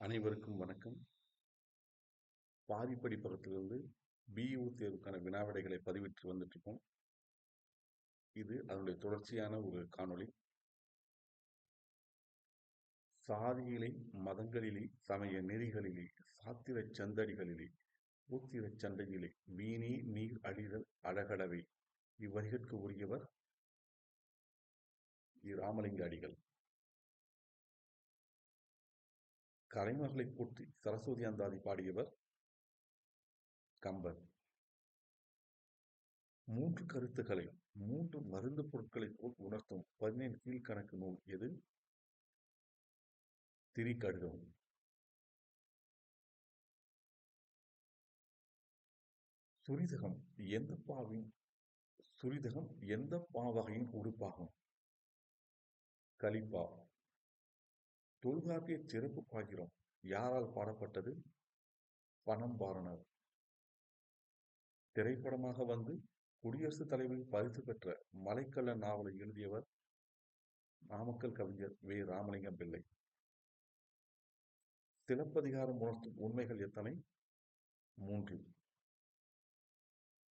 அனைவருக்கும் வணக்கம். பாதி படிப்பகத்திலிருந்து பிஇஓ தேர்வுக்கான வினாவிடைகளை பதிவிட்டு வந்துட்டு இருக்கோம். இது அதனுடைய தொடர்ச்சியான ஒரு காணொளி. சாதியிலே, மதங்களிலே, சமய நெறிகளிலே, சாத்திரச் சந்தடிகளிலே, பூத்திரச் சண்டையிலே, வீணே நீர் அழிதல் அழகடவே. இவ்வரிகட்கு உரியவர் ராமலிங்க அடிகள். கலைமகளைப் போற்றி சரஸ்வதி அந்தாதி பாடியவர் கம்பர். மூன்று கருத்துக்களை மூன்று மருந்து பொருட்களைப் போல் உணர்த்தும் 17 கீழ்க்கணக்கு நூல் எது? திரிகடுகம். சுரிதகம் எந்த பாவகையின் உறுப்பாகும்? கலிப்பா. தொல்காப்பியச் சிறப்பு பாயிரம் யாரால் பாடப்பட்டது? பனம்பாரனர். திரைப்படமாக வந்து குடியரசுத் தலைவரின் பரிசு பெற்ற மலைக்கள்ளன் நாவலை எழுதியவர் நாமக்கல் கவிஞர் வே. ராமலிங்கம் பிள்ளை. சிலப்பதிகாரம் உணர்த்தும் உண்மைகள் எத்தனை? 3.